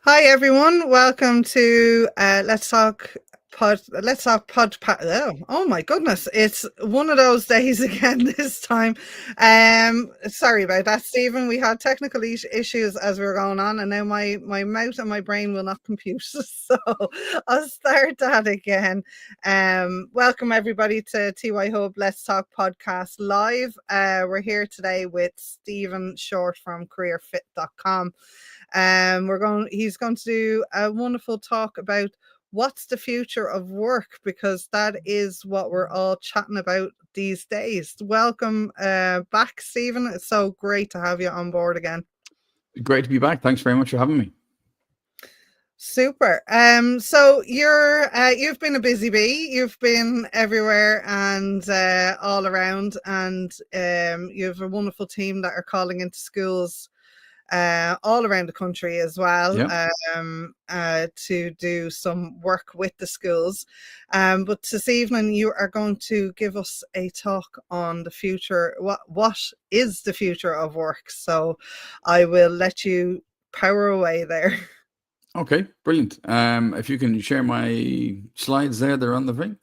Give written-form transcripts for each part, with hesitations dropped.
Hi everyone, welcome to Let's Talk Pod. Oh my goodness, it's one of those days again this time. Sorry about that, Stephen. We had technical issues as we were going on, and now my mouth and my brain will not compute. So I'll start that again. Welcome everybody to TYHub Let's Talk Podcast Live. We're here today with Stephen Shortt from CareerFit.com. He's going to do a wonderful talk about what's the future of work, because that is what we're all chatting about these days. Welcome back, Stephen. It's so great to have you on board again. Great to be back. Thanks very much for having me. Super. So you've been a busy bee. You've been everywhere and all around, and you have a wonderful team that are calling into schools all around the country as well, to do some work with the schools. But this evening you are going to give us a talk on the future. What is the future of work? So I will let you power away there. Okay, brilliant. If you can share my slides there, they're on the thing.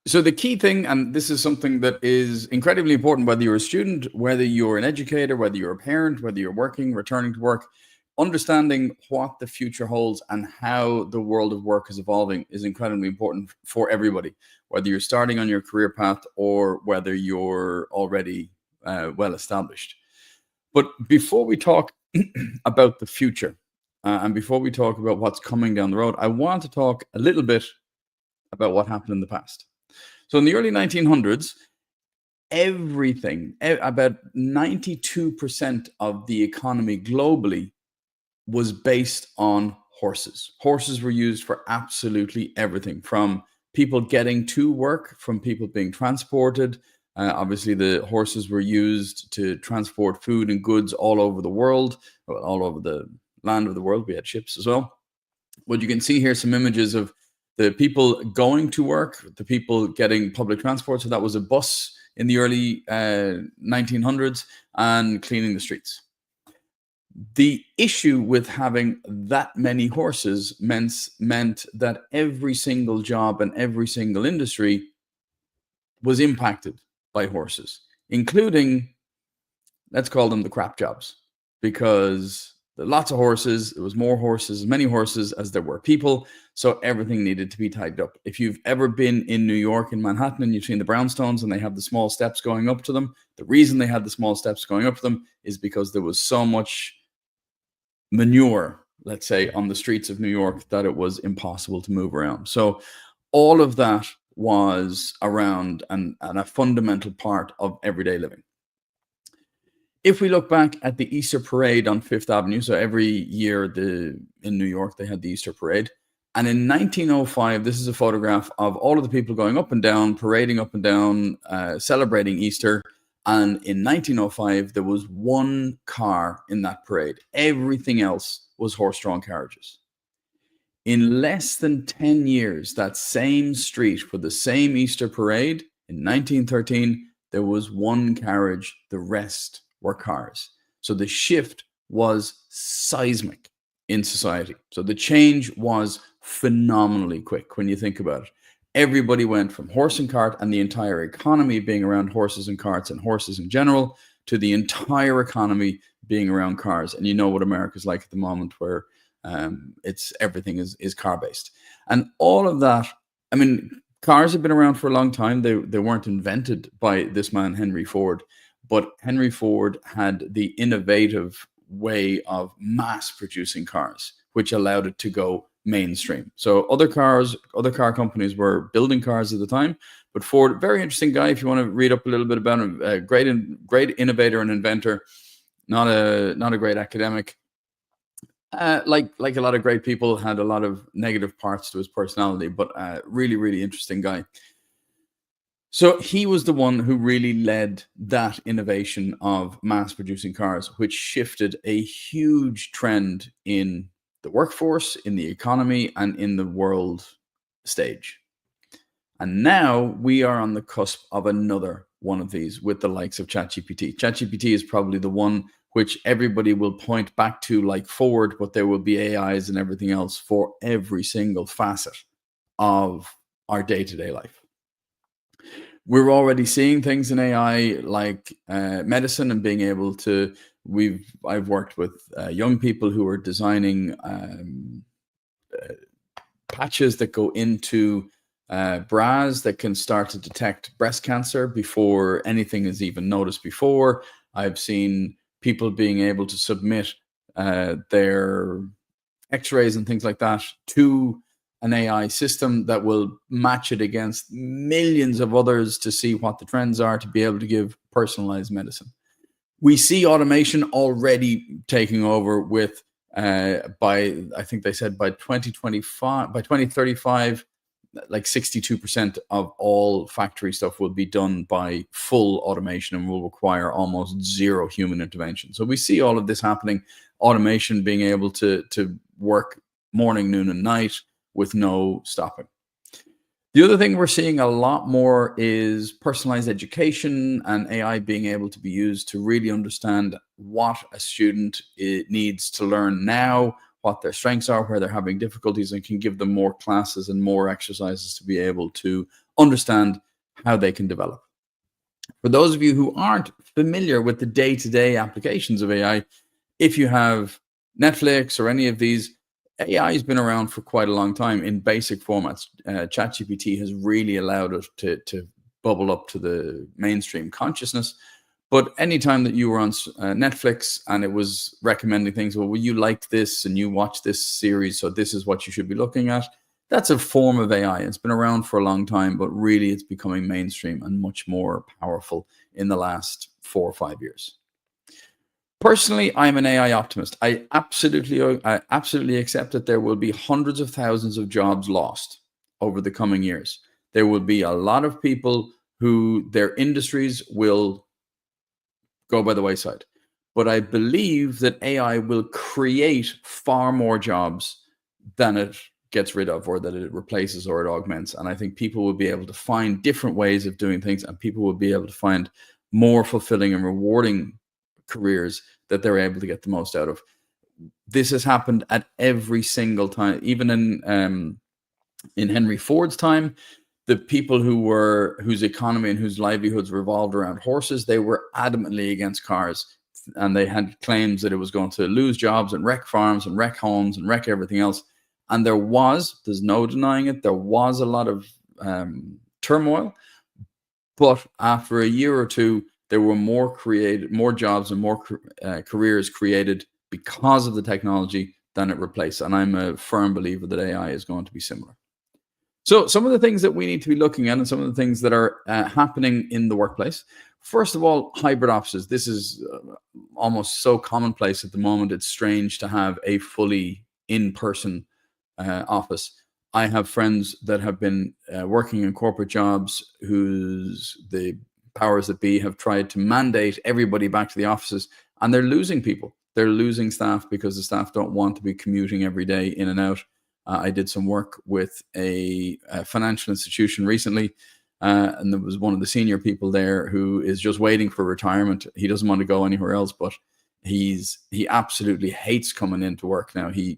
So the key thing, and this is something that is incredibly important, whether you're a student, whether you're an educator, whether you're a parent, whether you're working, returning to work, understanding what the future holds and how the world of work is evolving is incredibly important for everybody, whether you're starting on your career path or whether you're already well established. But before we talk about the future, and before we talk about what's coming down the road, I want to talk a little bit about what happened in the past. So in the early 1900s, everything, about 92% of the economy globally was based on horses. Horses were used for absolutely everything, from people getting to work, from people being transported. Obviously, the horses were used to transport food and goods all over the world, all over the land of the world. We had ships as well. But you can see here some images of the people going to work, the people getting public transport. So that was a bus in the early 1900s, and cleaning the streets. The issue with having that many horses meant that every single job and every single industry was impacted by horses, including, let's call them the crap jobs, because there were lots of horses. There was more horses, as many horses as there were people. So everything needed to be tied up. If you've ever been in New York, in Manhattan, and you've seen the brownstones and they have the small steps going up to them, the reason they had the small steps going up to them is because there was so much manure, let's say, on the streets of New York that it was impossible to move around. So all of that was around and a fundamental part of everyday living. If we look back at the Easter parade on Fifth Avenue, so every year in New York, they had the Easter parade. And in 1905, this is a photograph of all of the people going up and down, parading up and down, celebrating Easter. And in 1905, there was one car in that parade. Everything else was horse-drawn carriages. In less than 10 years, that same street for the same Easter parade, in 1913, there was one carriage, the rest were cars. So the shift was seismic in society. So the change was phenomenally quick when you think about it. Everybody went from horse and cart and the entire economy being around horses and carts and horses in general, to the entire economy being around cars. And you know what America's like at the moment, where everything is car based. And all of that, I mean, cars have been around for a long time. They weren't invented by this man, Henry Ford. But Henry Ford had the innovative way of mass producing cars, which allowed it to go mainstream. So other car companies were building cars at the time, but Ford, very interesting guy. If you want to read up a little bit about him, a great innovator and inventor, not a great academic. Like a lot of great people, had a lot of negative parts to his personality, but really, really interesting guy. So he was the one who really led that innovation of mass producing cars, which shifted a huge trend in the workforce, in the economy, and in the world stage. And now we are on the cusp of another one of these with the likes of ChatGPT. ChatGPT is probably the one which everybody will point back to like forward, but there will be AIs and everything else for every single facet of our day-to-day life. We're already seeing things in AI like medicine and being able to, I've worked with young people who are designing patches that go into bras that can start to detect breast cancer before anything is even noticed before. I've seen people being able to submit their x-rays and things like that to an AI system that will match it against millions of others to see what the trends are, to be able to give personalized medicine. We see automation already taking over with by, I think they said by 2025, by 2035, like 62% of all factory stuff will be done by full automation and will require almost zero human intervention. So we see all of this happening, automation being able to work morning, noon, and night with no stopping. The other thing we're seeing a lot more is personalized education and AI being able to be used to really understand what a student needs to learn now, what their strengths are, where they're having difficulties, and can give them more classes and more exercises to be able to understand how they can develop. For those of you who aren't familiar with the day-to-day applications of AI, if you have Netflix or any of these, AI has been around for quite a long time in basic formats. ChatGPT has really allowed it to bubble up to the mainstream consciousness. But anytime that you were on Netflix and it was recommending things, well, you liked this and you watched this series, so this is what you should be looking at. That's a form of AI. It's been around for a long time, but really it's becoming mainstream and much more powerful in the last 4 or 5 years. Personally, I'm an AI optimist. I absolutely accept that there will be hundreds of thousands of jobs lost over the coming years. There will be a lot of people who their industries will go by the wayside. But I believe that AI will create far more jobs than it gets rid of, or that it replaces or it augments. And I think people will be able to find different ways of doing things, and people will be able to find more fulfilling and rewarding careers that they're able to get the most out of. This has happened at every single time. Even in Henry Ford's time, the people whose economy and whose livelihoods revolved around horses, they were adamantly against cars, and they had claims that it was going to lose jobs and wreck farms and wreck homes and wreck everything else. And there's no denying it, there was a lot of turmoil. But after a year or two, there were more jobs and more careers created because of the technology than it replaced. And I'm a firm believer that AI is going to be similar. So some of the things that we need to be looking at, and some of the things that are happening in the workplace. First of all, hybrid offices. This is almost so commonplace at the moment. It's strange to have a fully in-person office. I have friends that have been working in corporate jobs whose the powers that be have tried to mandate everybody back to the offices, and they're losing people. They're losing staff because the staff don't want to be commuting every day in and out. I did some work with a financial institution recently, and there was one of the senior people there who is just waiting for retirement. He doesn't want to go anywhere else, but he absolutely hates coming into work now. He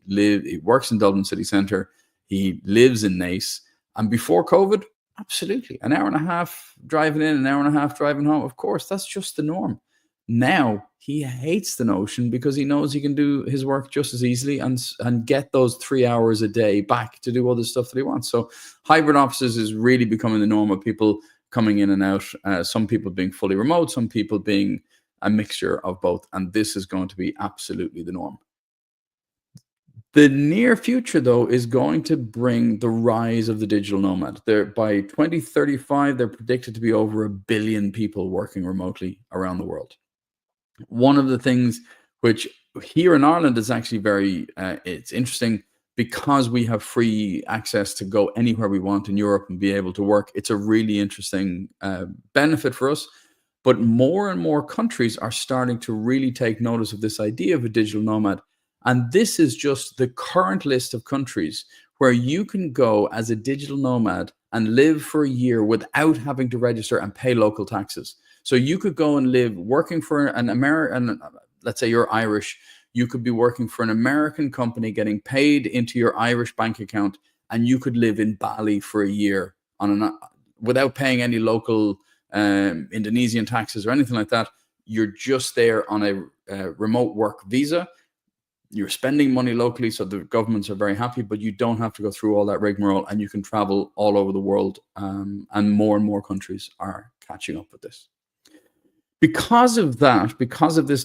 works in Dublin city centre. He lives in Naas, and before COVID, absolutely, an hour and a half driving in, an hour and a half driving home. Of course, that's just the norm. Now he hates the notion because he knows he can do his work just as easily and get those 3 hours a day back to do all the stuff that he wants. So hybrid offices is really becoming the norm of people coming in and out. Some people being fully remote, some people being a mixture of both. And this is going to be absolutely the norm. The near future, though, is going to bring the rise of the digital nomad. By 2035, they're predicted to be over 1 billion people working remotely around the world. One of the things which here in Ireland is actually it's interesting because we have free access to go anywhere we want in Europe and be able to work. It's a really interesting benefit for us. But more and more countries are starting to really take notice of this idea of a digital nomad. And this is just the current list of countries where you can go as a digital nomad and live for a year without having to register and pay local taxes. So you could go and live working for an let's say you're Irish, you could be working for an American company, getting paid into your Irish bank account, and you could live in Bali for a year without paying any local Indonesian taxes or anything like that. You're just there on a remote work visa. You're spending money locally, so the governments are very happy, but you don't have to go through all that rigmarole, and you can travel all over the world, and more countries are catching up with this. Because of that, because of this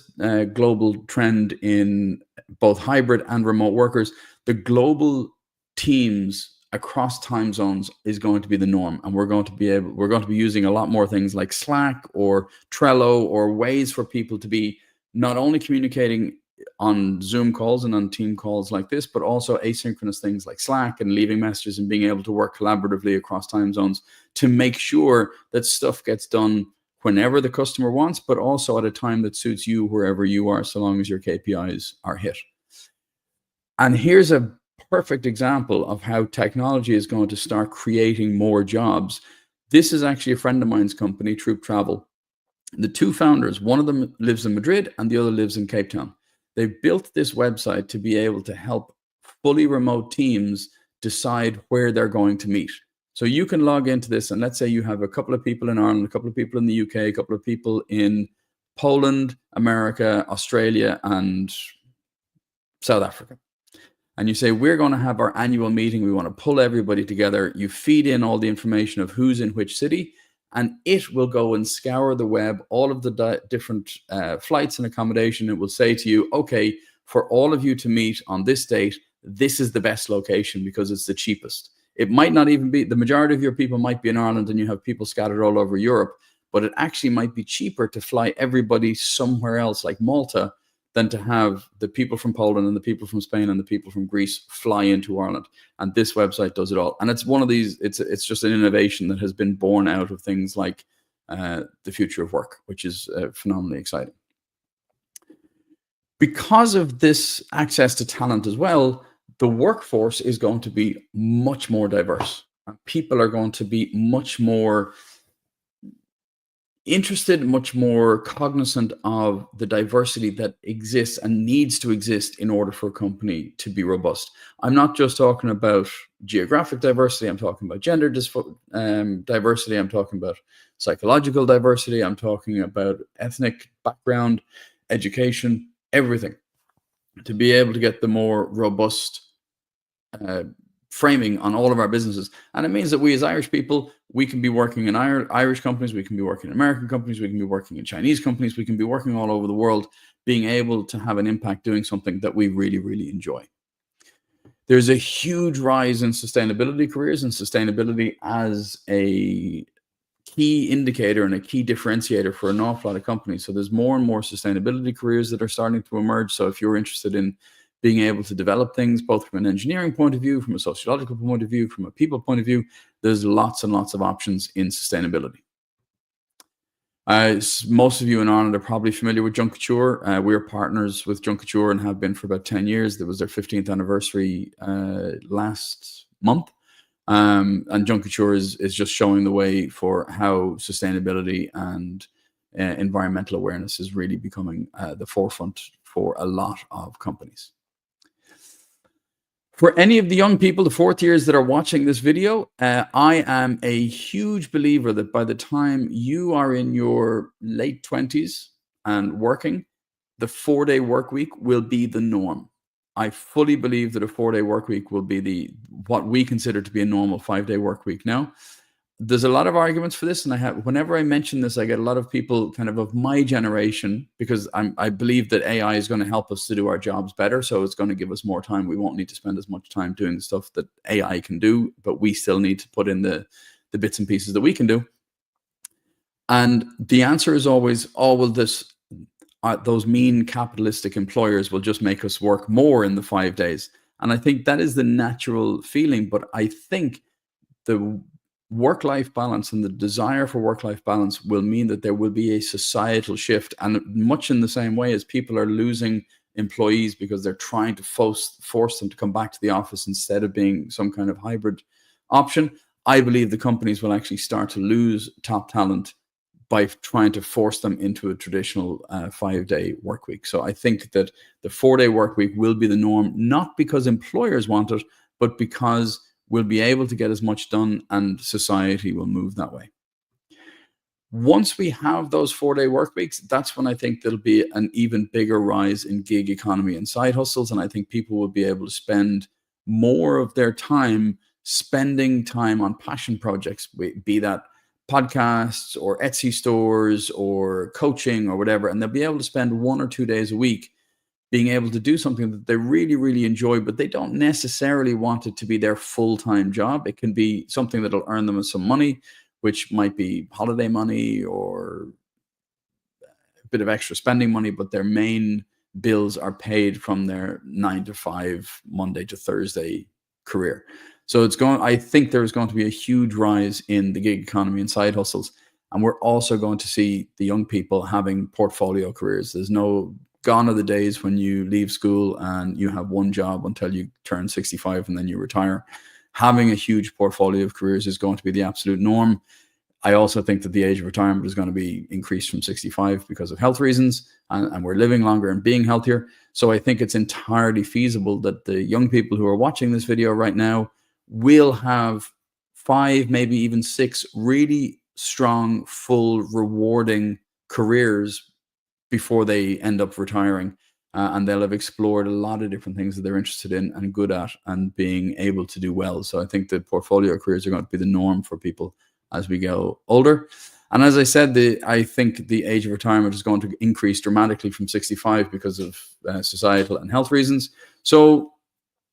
global trend in both hybrid and remote workers, the global teams across time zones is going to be the norm, and we're going to be using a lot more things like Slack or Trello or ways for people to be not only communicating on Zoom calls and on team calls like this, but also asynchronous things like Slack and leaving messages and being able to work collaboratively across time zones to make sure that stuff gets done whenever the customer wants, but also at a time that suits you wherever you are, so long as your KPIs are hit. And here's a perfect example of how technology is going to start creating more jobs. This is actually a friend of mine's company, Troop Travel. The two founders, one of them lives in Madrid and the other lives in Cape Town. They built this website to be able to help fully remote teams decide where they're going to meet. So you can log into this, and let's say you have a couple of people in Ireland, a couple of people in the UK, a couple of people in Poland, America, Australia, and South Africa. And you say, we're going to have our annual meeting. We want to pull everybody together. You feed in all the information of who's in which city, and it will go and scour the web, all of the different flights and accommodation. It will say to you, okay, for all of you to meet on this date, this is the best location because it's the cheapest. It might not even be, the majority of your people might be in Ireland and you have people scattered all over Europe, but it actually might be cheaper to fly everybody somewhere else like Malta than to have the people from Poland and the people from Spain and the people from Greece fly into Ireland. And this website does it all. And it's one of these, it's just an innovation that has been born out of things like the future of work, which is phenomenally exciting. Because of this access to talent as well, the workforce is going to be much more diverse. People are going to be much more interested, much more cognizant of the diversity that exists and needs to exist in order for a company to be robust. I'm not just talking about geographic diversity. I'm talking about gender diversity. I'm talking about psychological diversity. I'm talking about ethnic background, education, everything, to be able to get the more robust framing on all of our businesses. And it means that we as Irish people, we can be working in Irish companies, we can be working in American companies, we can be working in Chinese companies, we can be working all over the world, being able to have an impact doing something that we really, really enjoy. There's a huge rise in sustainability careers, and sustainability as a key indicator and a key differentiator for an awful lot of companies. So there's more and more sustainability careers that are starting to emerge. So if you're interested in being able to develop things, both from an engineering point of view, from a sociological point of view, from a people point of view, there's lots and lots of options in sustainability. Most of you in Ireland are probably familiar with Junkature. We're partners with Junkature and have been for about 10 years. There was their 15th anniversary last month. And Junkature is just showing the way for how sustainability and environmental awareness is really becoming the forefront for a lot of companies. For any of the young people, the fourth years that are watching this video, I am a huge believer that by the time you are in your late 20s and working, the 4-day work week will be the norm. I fully believe that a 4-day work week will be what we consider to be a normal 5-day work week now. There's a lot of arguments for this, and whenever I mention this, I get a lot of people kind of my generation, because I believe that AI is going to help us to do our jobs better, so it's going to give us more time. We won't need to spend as much time doing the stuff that AI can do, but we still need to put in the bits and pieces that we can do. And the answer is always, oh, well, those mean capitalistic employers will just make us work more in the 5 days. And I think that is the natural feeling, but I think the work-life balance and the desire for work-life balance will mean that there will be a societal shift. And much in the same way as people are losing employees because they're trying to force them to come back to the office instead of being some kind of hybrid option, I believe the companies will actually start to lose top talent by trying to force them into a traditional 5-day work week. So I think that the 4-day work week will be the norm, not because employers want it, but because we'll be able to get as much done and society will move that way. Once we have those 4-day work weeks, that's when I think there'll be an even bigger rise in gig economy and side hustles. And I think people will be able to spend more of their time spending time on passion projects, be that podcasts or Etsy stores or coaching or whatever. And they'll be able to spend 1 or 2 days a week being able to do something that they really, really enjoy, but they don't necessarily want it to be their full-time job. It can be something that'll earn them some money, which might be holiday money or a bit of extra spending money, but their main bills are paid from their 9 to 5, Monday to Thursday career. So I think there's going to be a huge rise in the gig economy and side hustles. And we're also going to see the young people having portfolio careers. There's gone are the days when you leave school and you have one job until you turn 65 and then you retire. Having a huge portfolio of careers is going to be the absolute norm. I also think that the age of retirement is going to be increased from 65 because of health reasons, and we're living longer and being healthier. So I think it's entirely feasible that the young people who are watching this video right now will have 5, maybe even 6 really strong, full, rewarding careers before they end up retiring. And they'll have explored a lot of different things that they're interested in and good at and being able to do well. So I think the portfolio careers are going to be the norm for people as we go older. And as I said, I think the age of retirement is going to increase dramatically from 65 because of societal and health reasons. So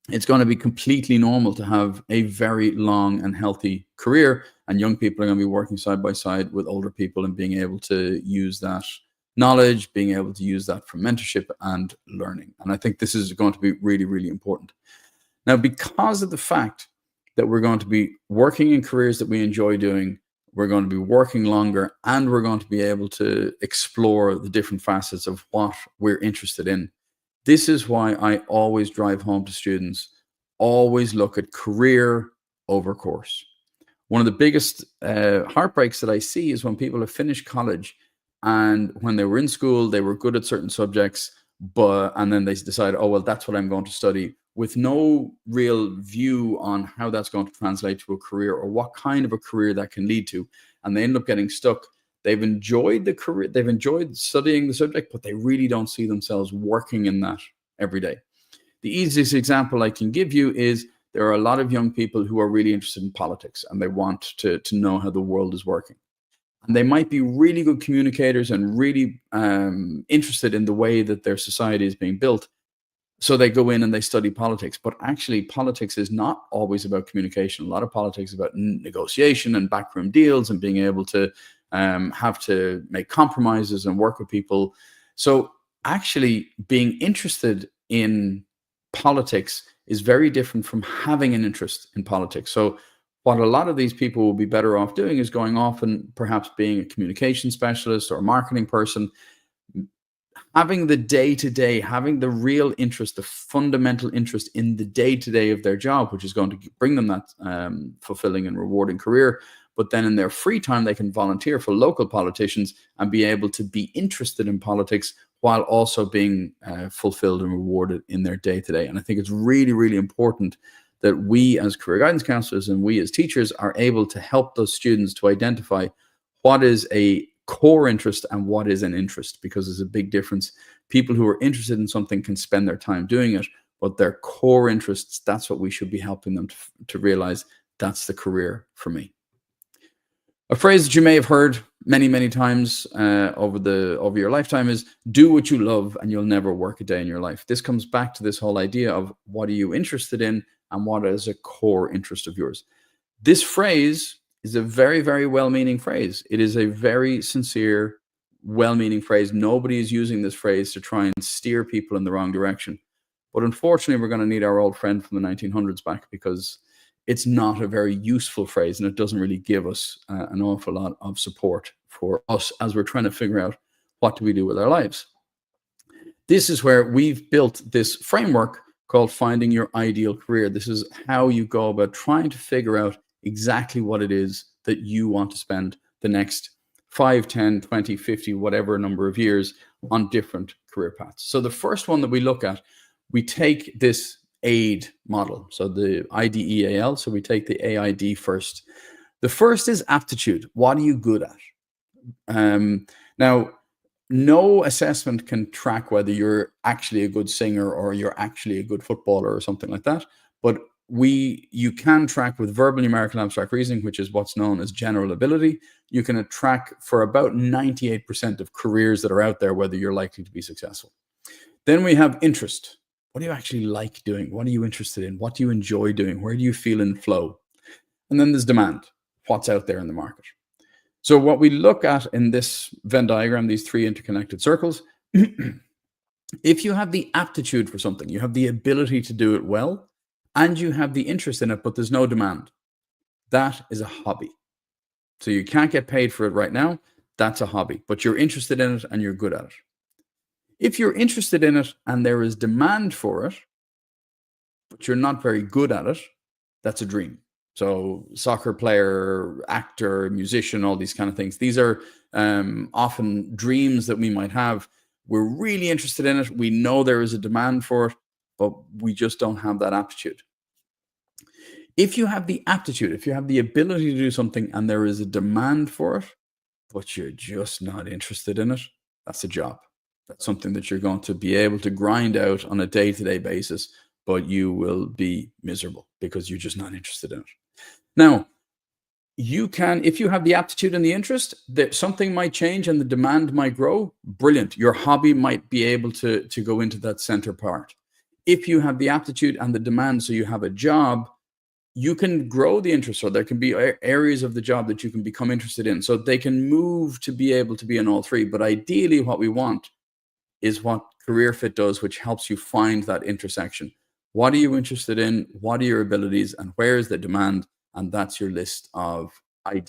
it's going to be completely normal to have a very long and healthy career. And young people are going to be working side by side with older people and being able to use that knowledge, being able to use that for mentorship and learning. And I think this is going to be really, really important. Now, because of the fact that we're going to be working in careers that we enjoy doing, we're going to be working longer, and we're going to be able to explore the different facets of what we're interested in. This is why I always drive home to students, always look at career over course. One of the biggest heartbreaks that I see is when people have finished college and when they were in school, they were good at certain subjects, and then they decide, oh, well, that's what I'm going to study, with no real view on how that's going to translate to a career or what kind of a career that can lead to. And they end up getting stuck. They've enjoyed the career, they've enjoyed studying the subject, but they really don't see themselves working in that every day. The easiest example I can give you is there are a lot of young people who are really interested in politics and they want to know how the world is working. And they might be really good communicators and really interested in the way that their society is being built. So they go in and they study politics. But actually, politics is not always about communication. A lot of politics is about negotiation and backroom deals and being able to have to make compromises and work with people. So actually, being interested in politics is very different from having an interest in politics. So what a lot of these people will be better off doing is going off and perhaps being a communication specialist or a marketing person, having the day-to-day, having the real interest, the fundamental interest in the day-to-day of their job, which is going to bring them that fulfilling and rewarding career. But then in their free time, they can volunteer for local politicians and be able to be interested in politics while also being fulfilled and rewarded in their day-to-day. And I think it's really, really important that we as career guidance counselors and we as teachers are able to help those students to identify what is a core interest and what is an interest, because there's a big difference. People who are interested in something can spend their time doing it, but their core interests, that's what we should be helping them to realize that's the career for me. A phrase that you may have heard many, many times over your lifetime is do what you love and you'll never work a day in your life. This comes back to this whole idea of what are you interested in and what is a core interest of yours. This phrase is a very, very well-meaning phrase. It is a very sincere, well-meaning phrase. Nobody is using this phrase to try and steer people in the wrong direction. But unfortunately, we're going to need our old friend from the 1900s back, because it's not a very useful phrase and it doesn't really give us an awful lot of support for us as we're trying to figure out what do we do with our lives. This is where we've built this framework called Finding Your Ideal Career. This is how you go about trying to figure out exactly what it is that you want to spend the next 5, 10, 20, 50, whatever number of years on different career paths. So the first one that we look at, we take this AID model. So the IDEAL, so we take the AID first. The first is aptitude. What are you good at? Now, no assessment can track whether you're actually a good singer or you're actually a good footballer or something like that. But you can track with verbal, numerical, abstract reasoning, which is what's known as general ability. You can track for about 98% of careers that are out there, whether you're likely to be successful. Then we have interest. What do you actually like doing? What are you interested in? What do you enjoy doing? Where do you feel in flow? And then there's demand. What's out there in the market? So what we look at in this Venn diagram, these three interconnected circles, if you have the aptitude for something, you have the ability to do it well, and you have the interest in it, but there's no demand, that is a hobby. So you can't get paid for it right now. That's a hobby, but you're interested in it and you're good at it. If you're interested in it and there is demand for it, but you're not very good at it, that's a dream. So soccer player, actor, musician, all these kind of things. These are often dreams that we might have. We're really interested in it. We know there is a demand for it, but we just don't have that aptitude. If you have the aptitude, if you have the ability to do something and there is a demand for it, but you're just not interested in it, that's a job. That's something that you're going to be able to grind out on a day-to-day basis, but you will be miserable because you're just not interested in it. Now, you can, if you have the aptitude and the interest, that something might change and the demand might grow. Brilliant. Your hobby might be able to go into that center part. If you have the aptitude and the demand, so you have a job, you can grow the interest, or there can be areas of the job that you can become interested in. So they can move to be able to be in all three. But ideally, what we want is what CareerFit does, which helps you find that intersection. What are you interested in? What are your abilities? And where is the demand? And that's your list of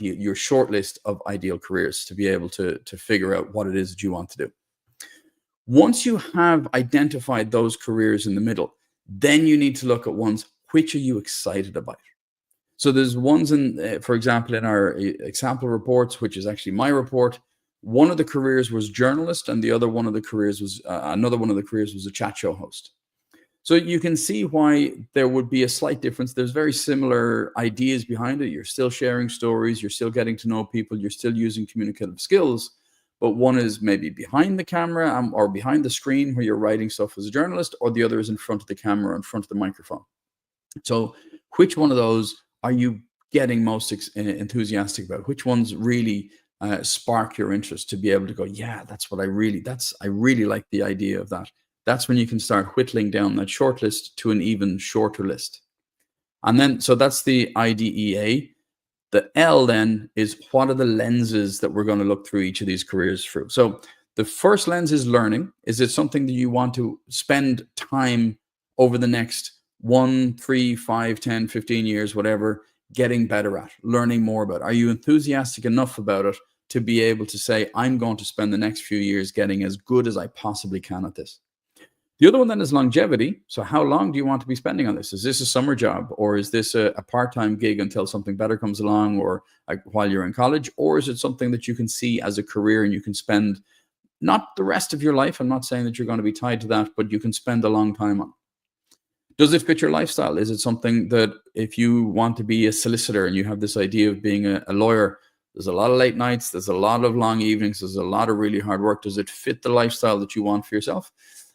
your short list of ideal careers to be able to figure out what it is that you want to do. Once you have identified those careers in the middle, then you need to look at ones, which are you excited about? So there's ones in, for example, in our example reports, which is actually my report, one of the careers was journalist and another one of the careers was a chat show host. So you can see why there would be a slight difference. There's very similar ideas behind it. You're still sharing stories. You're still getting to know people. You're still using communicative skills. But one is maybe behind the camera or behind the screen where you're writing stuff as a journalist, or the other is in front of the camera, in front of the microphone. So which one of those are you getting most enthusiastic about? Which ones really spark your interest to be able to go, yeah, I really like the idea of that. That's when you can start whittling down that short list to an even shorter list. And then, so that's the IDEA. The L then is what are the lenses that we're going to look through each of these careers through. So the first lens is learning. Is it something that you want to spend time over the next 1, 3, 5, 10, 15 years, whatever, getting better at, learning more about? Are you enthusiastic enough about it to be able to say, I'm going to spend the next few years getting as good as I possibly can at this? The other one then is longevity. So how long do you want to be spending on this? Is this a summer job, or is this a part-time gig until something better comes along, or while you're in college? Or is it something that you can see as a career and you can spend not the rest of your life? I'm not saying that you're going to be tied to that, but you can spend a long time on. Does it fit your lifestyle? Is it something that if you want to be a solicitor and you have this idea of being a lawyer, there's a lot of late nights, there's a lot of long evenings, there's a lot of really hard work. Does it fit the lifestyle that you want for yourself?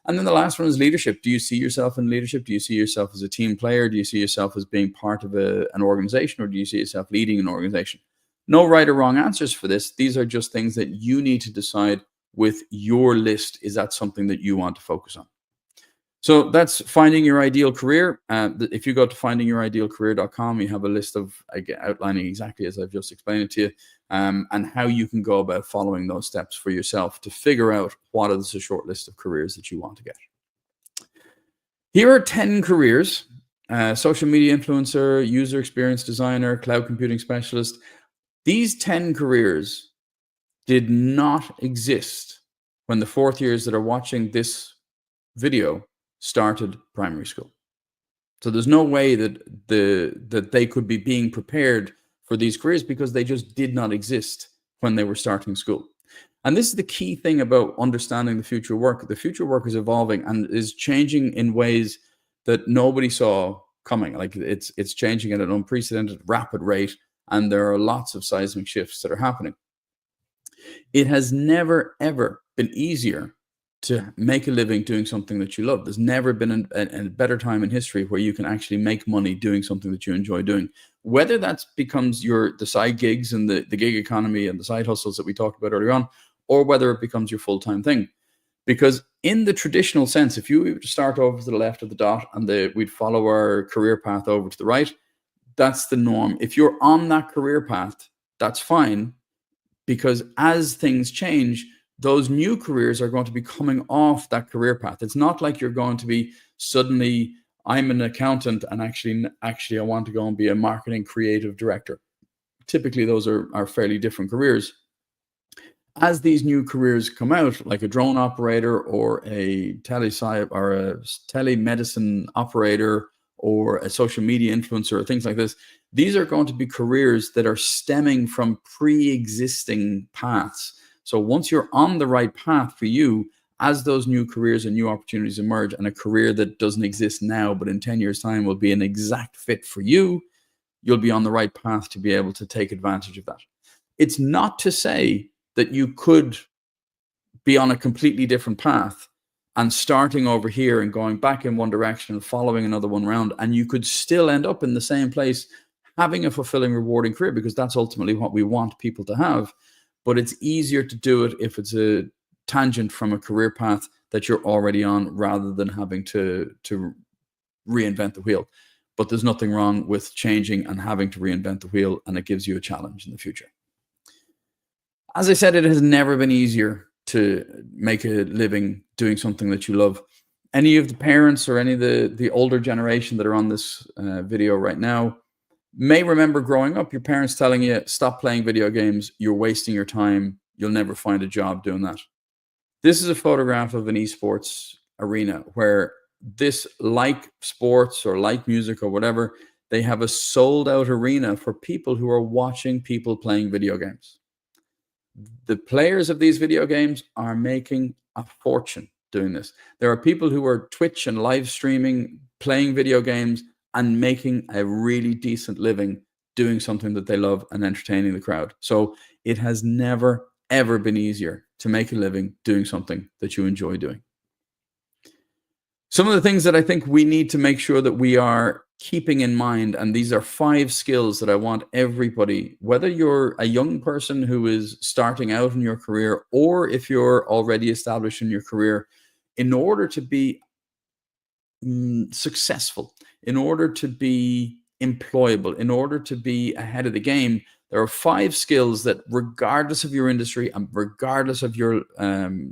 And then the last one is leadership. Do you see yourself in leadership? Do you see yourself as a team player? Do you see yourself as being part of an organization, or do you see yourself leading an organization? No right or wrong answers for this. These are just things that you need to decide with your list. Is that something that you want to focus on? So that's finding your ideal career. If you go to findingyouриdealcareer.com, you have a list of outlining exactly as I've just explained it to you, and how you can go about following those steps for yourself to figure out what is a short list of careers that you want to get. Here are 10 careers: social media influencer, user experience designer, cloud computing specialist. These 10 careers did not exist when the fourth years that are watching this video started primary school. So there's no way that they could be being prepared for these careers, because they just did not exist when they were starting school. And this is the key thing about understanding the future of work. The future of work is evolving and is changing in ways that nobody saw coming. Like it's changing at an unprecedented rapid rate, and there are lots of seismic shifts that are happening. It has never, ever been easier to make a living doing something that you love. There's never been a better time in history where you can actually make money doing something that you enjoy doing. Whether that becomes the side gigs and the gig economy and the side hustles that we talked about earlier on, or whether it becomes your full-time thing. Because in the traditional sense, if you were to start over to the left of the dot and we'd follow our career path over to the right, that's the norm. If you're on that career path, that's fine, because as things change, those new careers are going to be coming off that career path. It's not like you're going to be suddenly, I'm an accountant and actually I want to go and be a marketing creative director. Typically, those are fairly different careers. As these new careers come out, like a drone operator or a telemedicine operator or a social media influencer or things like this, these are going to be careers that are stemming from pre-existing paths. So once you're on the right path for you, as those new careers and new opportunities emerge, and a career that doesn't exist now but in 10 years' time will be an exact fit for you, you'll be on the right path to be able to take advantage of that. It's not to say that you could be on a completely different path and starting over here and going back in one direction and following another one around, and you could still end up in the same place having a fulfilling, rewarding career, because that's ultimately what we want people to have. But it's easier to do it if it's a tangent from a career path that you're already on, rather than having to reinvent the wheel. But there's nothing wrong with changing and having to reinvent the wheel, and it gives you a challenge in the future. As I said, it has never been easier to make a living doing something that you love. Any of the parents or any of the older generation that are on this video right now may remember growing up, your parents telling you, stop playing video games, you're wasting your time, you'll never find a job doing that. This is a photograph of an esports arena where this, like sports or like music or whatever, they have a sold out arena for people who are watching people playing video games. The players of these video games are making a fortune doing this. There are people who are Twitch and live streaming, playing video games and making a really decent living doing something that they love and entertaining the crowd. So it has never, ever been easier to make a living doing something that you enjoy doing. Some of the things that I think we need to make sure that we are keeping in mind, and these are 5 skills that I want everybody, whether you're a young person who is starting out in your career or if you're already established in your career, in order to be successful, in order to be employable, in order to be ahead of the game, there are 5 skills that, regardless of your industry and regardless of your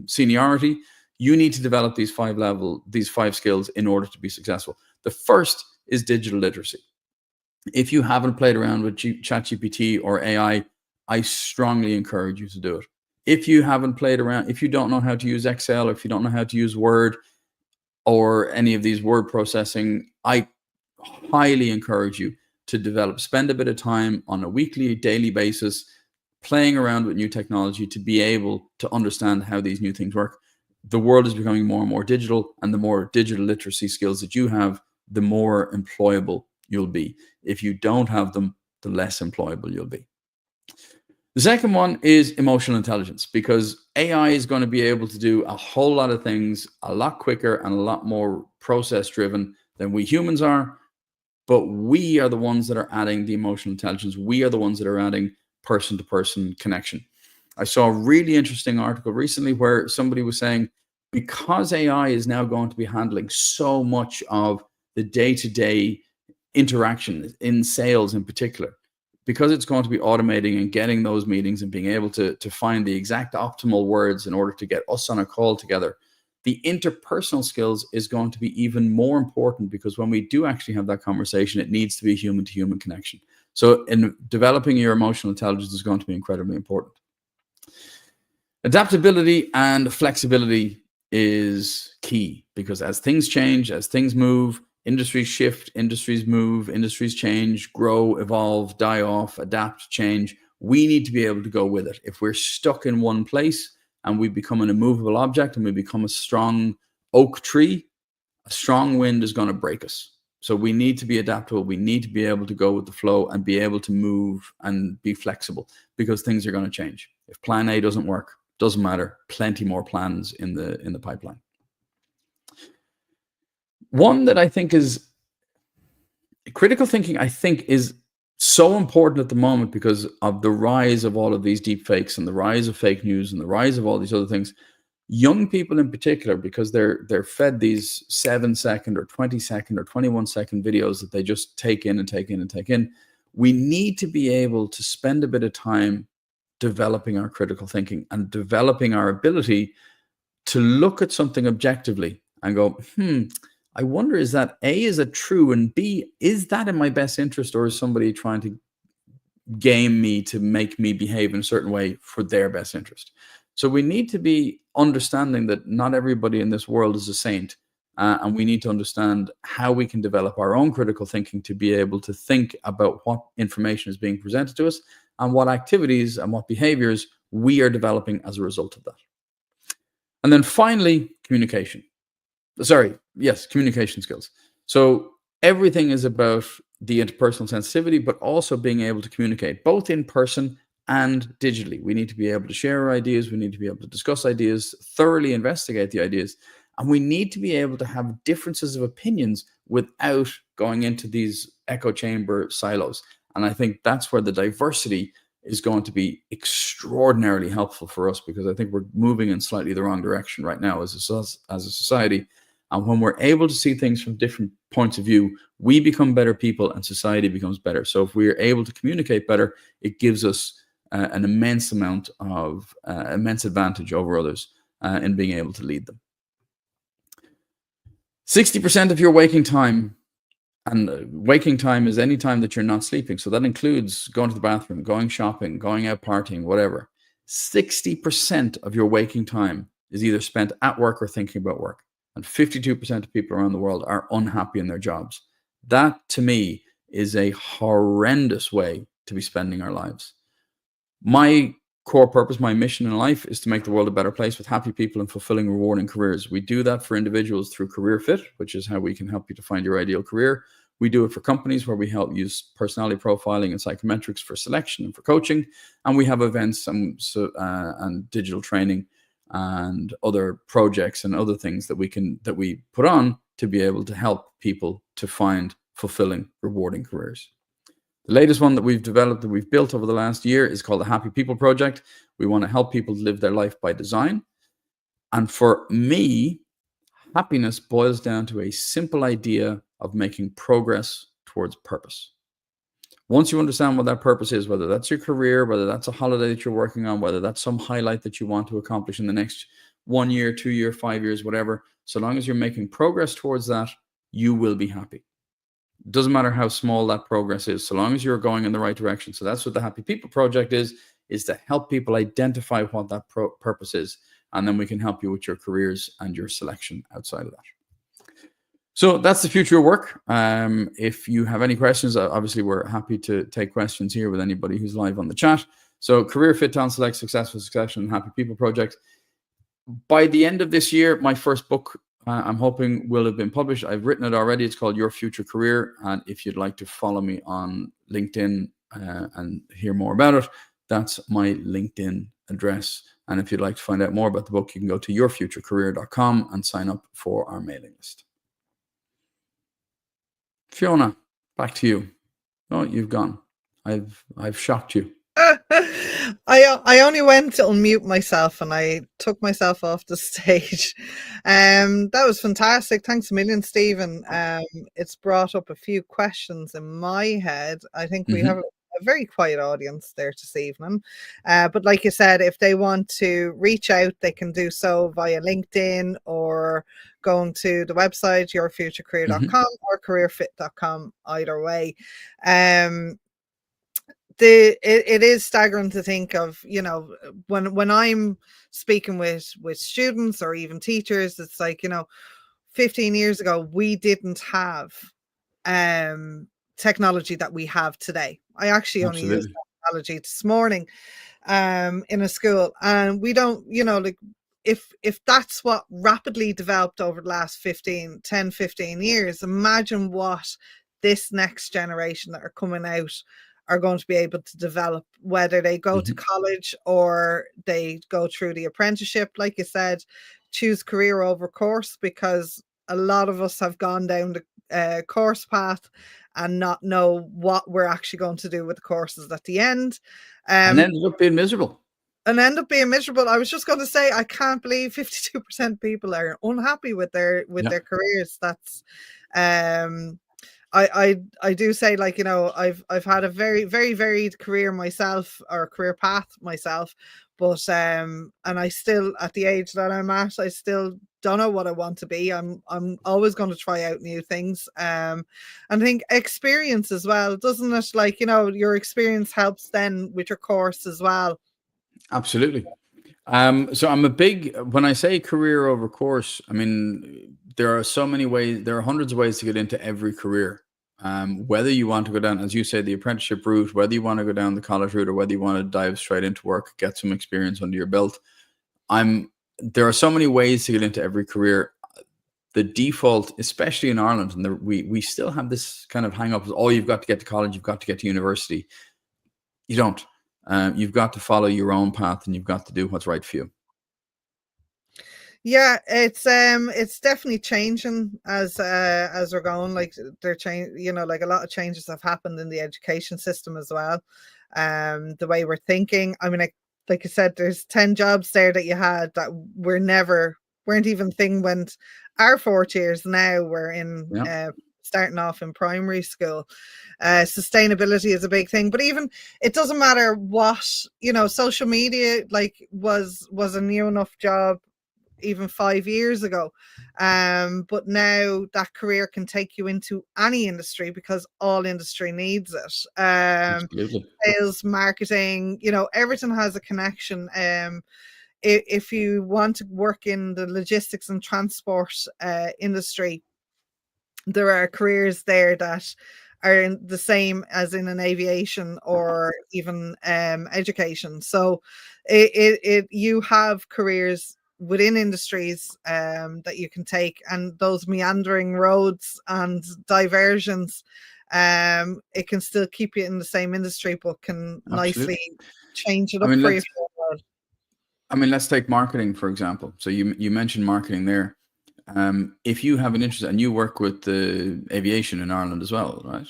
seniority, you need to develop these 5 skills in order to be successful. The first is digital literacy. If you haven't played around with ChatGPT or AI, I strongly encourage you to do it. If you haven't played around, if you don't know how to use Excel, or if you don't know how to use Word or any of these word processing, I highly encourage you to spend a bit of time on a weekly, daily basis, playing around with new technology to be able to understand how these new things work. The world is becoming more and more digital, and the more digital literacy skills that you have, the more employable you'll be. If you don't have them, the less employable you'll be. The second one is emotional intelligence, because AI is going to be able to do a whole lot of things a lot quicker and a lot more process driven than we humans are. But we are the ones that are adding the emotional intelligence. We are the ones that are adding person-to-person connection. I saw a really interesting article recently where somebody was saying, because AI is now going to be handling so much of the day-to-day interaction in sales in particular, because it's going to be automating and getting those meetings and being able to find the exact optimal words in order to get us on a call together, the interpersonal skills is going to be even more important, because when we do actually have that conversation, it needs to be a human-to-human connection. So in developing your emotional intelligence is going to be incredibly important. Adaptability and flexibility is key, because as things change, as things move, industries shift, industries move, industries change, grow, evolve, die off, adapt, change. we need to be able to go with it. If we're stuck in one place and we become an immovable object and we become a strong oak tree, a strong wind is going to break us. So we need to be adaptable. We need to be able to go with the flow and be able to move and be flexible, because things are going to change. If plan A doesn't work, doesn't matter. Plenty more plans in the pipeline. One that I think is critical thinking, I think, is so important at the moment because of the rise of all of these deep fakes and the rise of fake news and the rise of all these other things. Young people in particular, because they're fed these 7-second or 20-second or 21-second videos that they just take in and take in and take in. We need to be able to spend a bit of time developing our critical thinking and developing our ability to look at something objectively and go, I wonder, is that A, is it true? And B, is that in my best interest, or is somebody trying to game me to make me behave in a certain way for their best interest? So we need to be understanding that not everybody in this world is a saint. And we need to understand how we can develop our own critical thinking to be able to think about what information is being presented to us and what activities and what behaviors we are developing as a result of that. And then finally, communication. Communication skills. So everything is about the interpersonal sensitivity, but also being able to communicate both in person and digitally. We need to be able to share our ideas. We need to be able to discuss ideas, thoroughly investigate the ideas, and we need to be able to have differences of opinions without going into these echo chamber silos. And I think that's where the diversity is going to be extraordinarily helpful for us, because I think we're moving in slightly the wrong direction right now as a society. And when we're able to see things from different points of view, we become better people and society becomes better. So if we're able to communicate better, it gives us an immense amount of immense advantage over others in being able to lead them. 60% of your waking time, and waking time is any time that you're not sleeping. So that includes going to the bathroom, going shopping, going out partying, whatever. 60% of your waking time is either spent at work or thinking about work. And 52% of people around the world are unhappy in their jobs. That, to me, is a horrendous way to be spending our lives. My core purpose, my mission in life, is to make the world a better place with happy people and fulfilling, rewarding careers. We do that for individuals through CareerFit, which is how we can help you to find your ideal career. We do it for companies where we help use personality profiling and psychometrics for selection and for coaching. And we have events and digital training and other projects and other things that we put on to be able to help people to find fulfilling, rewarding careers. The latest one that we've developed, that we've built over the last year, is called the Happy People Project. We want to help people live their life by design. And for me, happiness boils down to a simple idea of making progress towards purpose. Once you understand what that purpose is, whether that's your career, whether that's a holiday that you're working on, whether that's some highlight that you want to accomplish in the next 1 year, 2 year, 5 years, whatever, so long as you're making progress towards that, you will be happy. It doesn't matter how small that progress is, so long as you're going in the right direction. So that's what the Happy People Project is to help people identify what that purpose is. And then we can help you with your careers and your selection outside of that. So that's the future of work. If you have any questions, obviously we're happy to take questions here with anybody who's live on the chat. So CareerFit, Talent Select, Successful Succession, and Happy People Project. By the end of this year, my first book, I'm hoping, will have been published. I've written it already. It's called Your Future Career. And if you'd like to follow me on LinkedIn and hear more about it, that's my LinkedIn address. And if you'd like to find out more about the book, you can go to yourfuturecareer.com and sign up for our mailing list. Fiona, back to you. Oh, you've gone. I've shocked you. I only went to unmute myself and I took myself off the stage. That was fantastic. Thanks a million, Stephen. It's brought up a few questions in my head. I think we have a very quiet audience there this evening. But like you said, if they want to reach out, they can do so via LinkedIn or going to the website, yourfuturecareer.com or careerfit.com, either way. It is staggering to think of, you know, when I'm speaking with students or even teachers, it's like, you know, 15 years ago, we didn't have technology that we have today. I actually only use technology this morning in a school, and we don't, like, if that's what rapidly developed over the last 15 years, imagine what this next generation that are coming out are going to be able to develop, whether they go to college or they go through the apprenticeship. Like you said, choose career over course, because a lot of us have gone down the course path and not know what we're actually going to do with the courses at the end. And ended up being miserable. I was just going to say, I can't believe 52% people are unhappy with their careers. That's I do say, like, I've had a very, very varied career myself, or career path myself, but and I still, at the age that I'm at, I still don't know what I want to be. I'm always going to try out new things. And I think experience as well, doesn't it? Like, your experience helps then with your course as well. Absolutely. So I'm a big, when I say career over course, I mean, there are so many ways, there are hundreds of ways to get into every career. Whether you want to go down, as you say, the apprenticeship route, whether you want to go down the college route, or whether you want to dive straight into work, get some experience under your belt. There are so many ways to get into every career. The default, especially in Ireland, and we still have this kind of hang up, is, oh, you've got to get to college, you've got to get to university. You don't. You've got to follow your own path, and you've got to do what's right for you. Yeah, it's definitely changing as we're going. Like, they're like, a lot of changes have happened in the education system as well. The way we're thinking. I mean, like you said, there's 10 jobs there that you had that weren't even thing when our 4th years now we're in starting off in primary school. Sustainability is a big thing, but even it doesn't matter what, social media, like, was a new enough job even 5 years ago, but now that career can take you into any industry, because all industry needs it. Sales, marketing, everything has a connection. If you want to work in the logistics and transport industry, there are careers there that are the same as in an aviation or even education. So you have careers within industries that you can take, and those meandering roads and diversions, it can still keep you in the same industry, but can nicely change it up for you. I mean, let's take marketing, for example. So you mentioned marketing there. If you have an interest, and you work with the aviation in Ireland as well, right?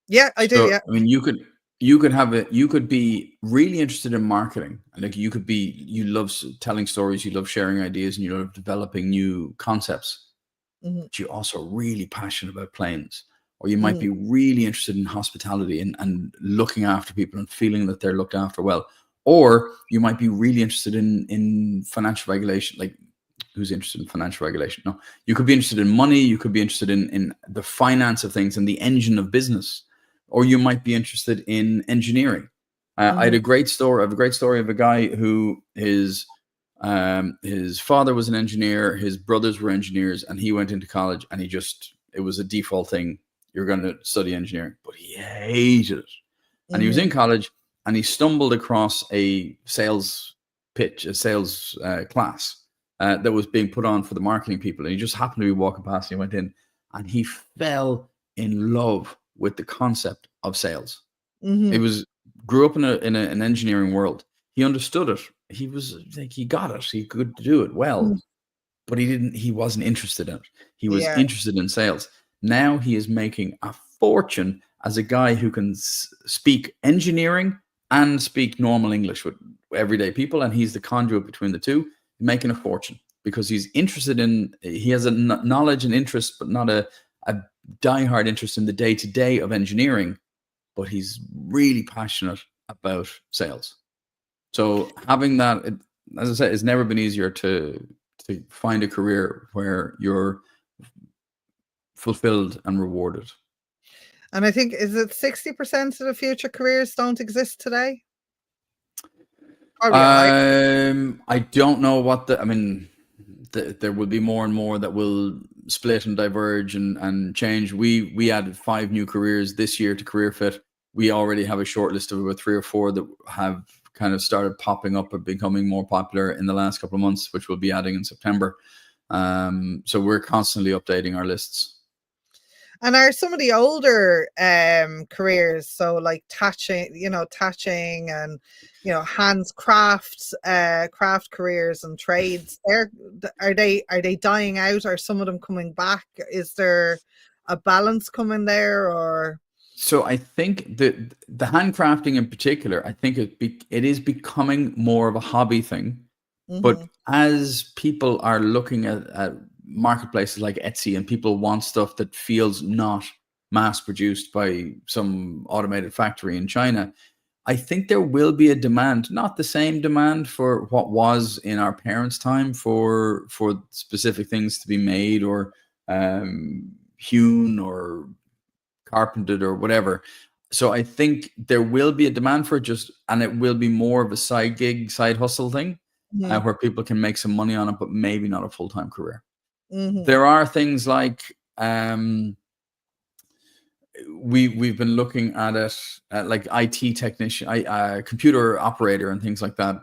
Yeah, I do. Yeah. I mean, you could be really interested in marketing. Like, you love telling stories, you love sharing ideas, and you love developing new concepts. But you're also really passionate about planes, or you might be really interested in hospitality and looking after people and feeling that they're looked after well. Or you might be really interested in financial regulation. Like, who's interested in financial regulation? No, you could be interested in money. You could be interested in the finance of things and the engine of business. Or you might be interested in engineering. I have a great story of a guy who his father was an engineer, his brothers were engineers, and he went into college, and it was a default thing. You're going to study engineering, but he hated it. And he was in college, and he stumbled across a sales pitch, a sales class that was being put on for the marketing people. And he just happened to be walking past, and he went in, and he fell in love with the concept of sales. It grew up in an engineering world. He understood it. He was like, he got it. He could do it well, but he wasn't interested in it. He was interested in sales. Now he is making a fortune as a guy who can speak engineering and speak normal English with everyday people. And he's the conduit between the two, making a fortune because he's interested he has a knowledge and interest, but not a diehard interest in the day-to-day of engineering, but he's really passionate about sales. So having that, as I said, it's never been easier to find a career where you're fulfilled and rewarded. And I think, is it 60% of the future careers don't exist today? I don't know what there will be more and more that will split and diverge and change. We added 5 new careers this year to CareerFit. we already have a short list of about 3 or 4 that have kind of started popping up and becoming more popular in the last couple of months, which we'll be adding in September. So we're constantly updating our lists. And are some of the older careers, so like thatching and hands crafts, craft careers and trades, are they dying out? Are some of them coming back? Is there a balance coming there, or? So I think the handcrafting in particular, I think it is becoming more of a hobby thing. But as people are looking at marketplaces like Etsy, and people want stuff that feels not mass produced by some automated factory in China, I think there will be a demand, not the same demand for what was in our parents' time for specific things to be made or hewn or carpented or whatever. So I think there will be a demand for it, and it will be more of a side gig, side hustle thing, where people can make some money on it, but maybe not a full-time career. There are things like we've been looking at it, like IT technician, computer operator, and things like that.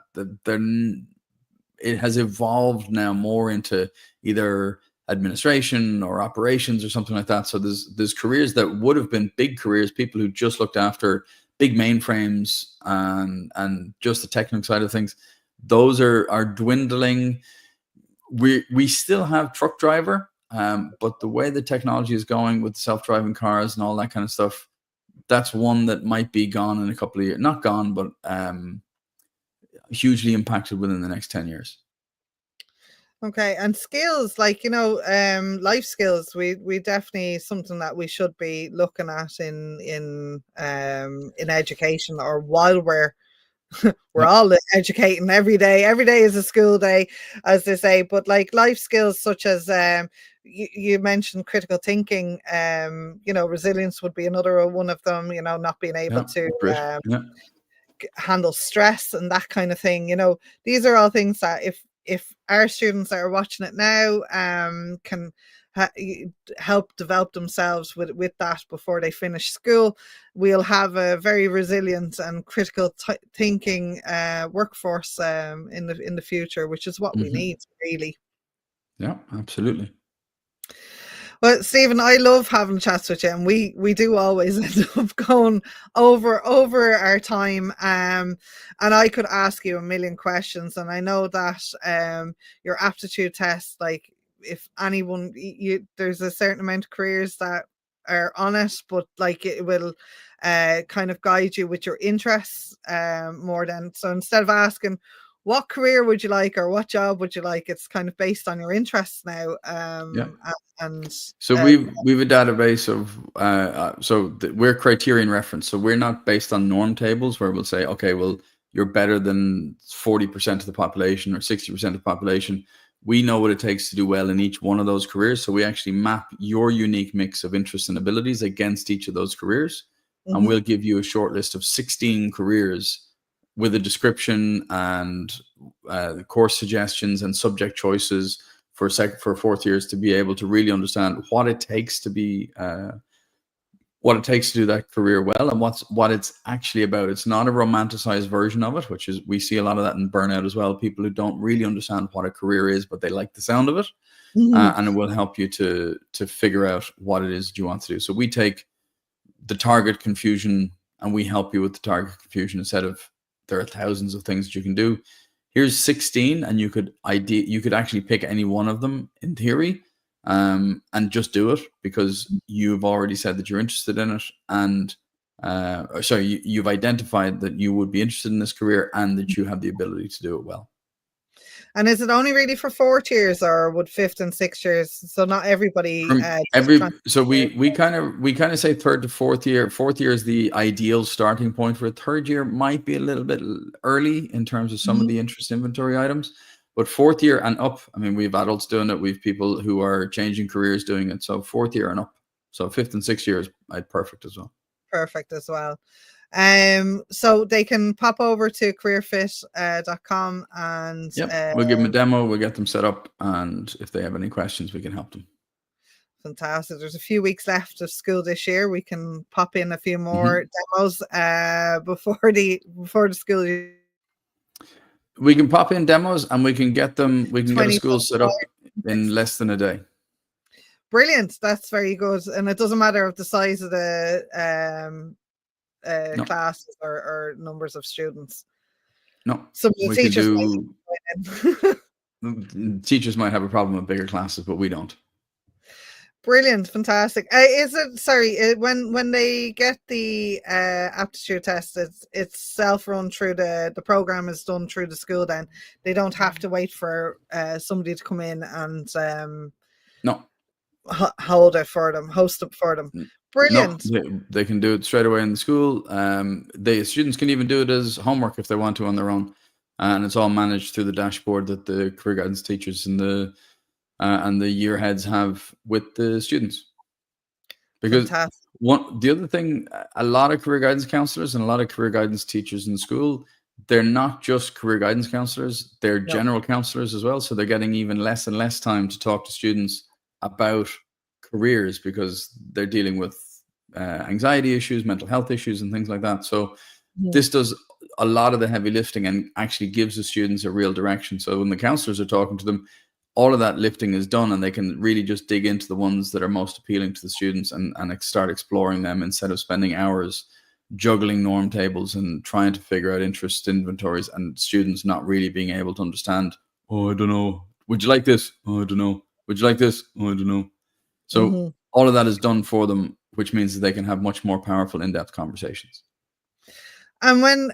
It has evolved now more into either administration or operations or something like that. So there's careers that would have been big careers, people who just looked after big mainframes and just the technical side of things. Those are dwindling. We still have truck driver, but the way the technology is going with self-driving cars and all that kind of stuff, that's one that might be gone in a couple of years. Not gone, but hugely impacted within the next 10 years. Okay, and skills like life skills, we definitely something that we should be looking at in education, or while we're all educating every day. Every day is a school day, as they say. But like life skills such as you mentioned critical thinking, resilience would be another one of them. Not being able to handle stress and that kind of thing. These are all things that if our students that are watching it now can help develop themselves with that before they finish school, we'll have a very resilient and critical thinking workforce in the future, which is what we need, really. Yeah, absolutely. Well, Stephen, I love having chats with you, and we do always end up going over our time. And I could ask you a million questions, and I know that your aptitude test, like if anyone, there's a certain amount of careers that are on it, but like it will kind of guide you with your interests more than. So instead of asking what career would you like or what job would you like, it's kind of based on your interests now. And so we've a database of we're criterion reference, so we're not based on norm tables where we'll say, okay, well, you're better than 40% of the population or 60% of the population. We know what it takes to do well in each one of those careers, so we actually map your unique mix of interests and abilities against each of those careers, and we'll give you a short list of 16 careers with a description and course suggestions and subject choices for fourth years, to be able to really understand what it takes to be what it takes to do that career well, and what it's actually about. It's not a romanticized version of it, which is, we see a lot of that in burnout as well. People who don't really understand what a career is, but they like the sound of it, and it will help you to figure out what it is that you want to do. So we take the target confusion and we help you with the target confusion, instead of there are thousands of things that you can do. Here's 16, and you could actually pick any one of them in theory, and just do it because you've already said that you're interested in it, and you've identified that you would be interested in this career and that you have the ability to do it well. And is it only really for 4th years, or would 5th and 6th years? So not everybody. So we kind of say 3rd to 4th year. 4th year is the ideal starting point for a 3rd year. Might be a little bit early in terms of some of the interest inventory items, but 4th year and up. I mean, we have adults doing it. We have people who are changing careers doing it. So 4th year and up. So 5th and 6th year is perfect as well. Perfect as well. So they can pop over to CareerFit.com and we'll give them a demo, we'll get them set up, and if they have any questions, we can help them. Fantastic. There's a few weeks left of school this year. We can pop in a few more demos before the school year. We can pop in demos and we can get them. We can get a school set up 2025. in less than a day. Brilliant. That's very good. And it doesn't matter of the size of the No. classes or numbers of students. No. Some of the We teachers teachers might have a problem with bigger classes, but we don't. Brilliant, fantastic. Is it when they get the aptitude test, it's self-run through the program is done through the school. Then they don't have to wait for somebody to come in and no hold it for them, host it for them. Brilliant. No, they can do it straight away in the school. The students can even do it as homework if they want to on their own, and it's all managed through the dashboard that the career guidance teachers and the year heads have with the students. Because the other thing, a lot of career guidance counselors and a lot of career guidance teachers in school, they're not just career guidance counselors, they're general counselors as well. So they're getting even less and less time to talk to students about careers because they're dealing with anxiety issues, mental health issues, and things like that. So this does a lot of the heavy lifting and actually gives the students a real direction. So when the counselors are talking to them, all of that lifting is done and they can really just dig into the ones that are most appealing to the students and start exploring them instead of spending hours juggling norm tables and trying to figure out interest inventories and students not really being able to understand. Oh, I don't know. Would you like this? Oh, I don't know. Would you like this? Oh, I don't know. So all of that is done for them, which means that they can have much more powerful, in-depth conversations. And when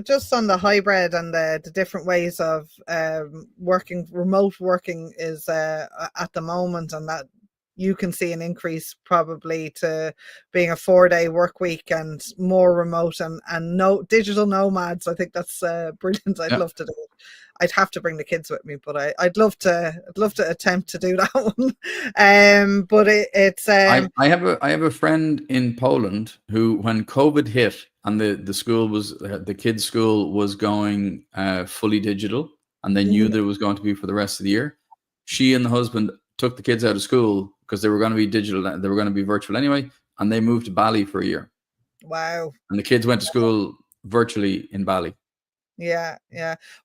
just on the hybrid and the different ways of remote working is at the moment, and that you can see an increase probably to being a 4-day work week and more remote and no digital nomads. I think that's brilliant. I'd love to do it. I'd have to bring the kids with me, but I'd love to attempt to do that one. But it's I have a friend in Poland who, when COVID hit and the kids' school was going fully digital, and they knew that it was going to be for the rest of the year, she and the husband took the kids out of school because they were going to be digital, they were going to be virtual anyway, and they moved to Bali for a year. Wow. And the kids went to school virtually in Bali. Yeah.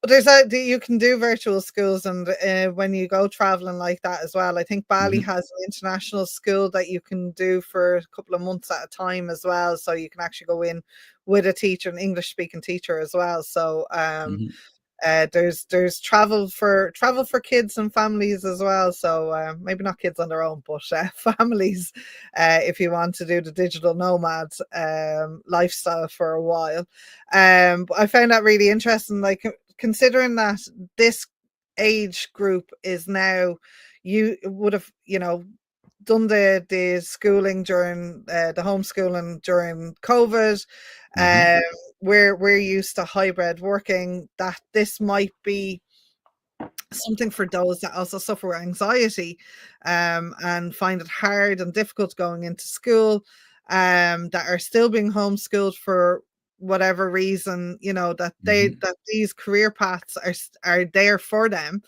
But you can do virtual schools, and when you go traveling like that as well, I think Bali has an international school that you can do for a couple of months at a time as well. So you can actually go in with a teacher, an English speaking teacher as well. So there's travel for kids and families as well. So maybe not kids on their own, but families, if you want to do the digital nomad lifestyle for a while. But I found that really interesting, like considering that this age group is now, you would have, done the schooling during the homeschooling during COVID. We're used to hybrid working, that this might be something for those that also suffer with anxiety and find it hard and difficult going into school, that are still being homeschooled for whatever reason, that that these career paths are there for them.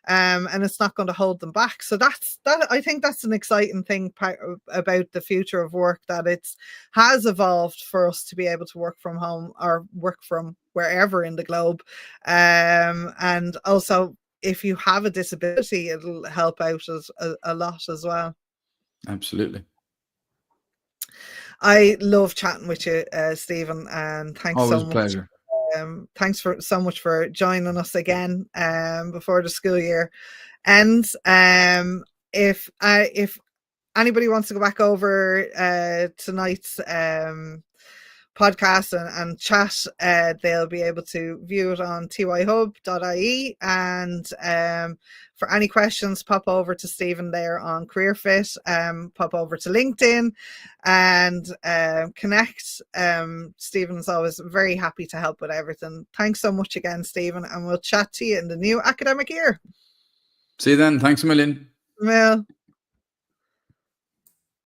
And it's not going to hold them back. So I think that's an exciting thing about the future of work, that has evolved for us to be able to work from home or work from wherever in the globe. And also, if you have a disability, it'll help out a lot as well. Absolutely. I love chatting with you, Stephen, and thanks Always so much. Pleasure. Thanks so much for joining us again before the school year ends. If anybody wants to go back over tonight's podcast and chat, they'll be able to view it on tyhub.ie, and for any questions, pop over to Stephen there on CareerFit, pop over to LinkedIn and connect. Stephen's always very happy to help with everything. Thanks so much again, Stephen, and we'll chat to you in the new academic year. See you then. Thanks a million. Well.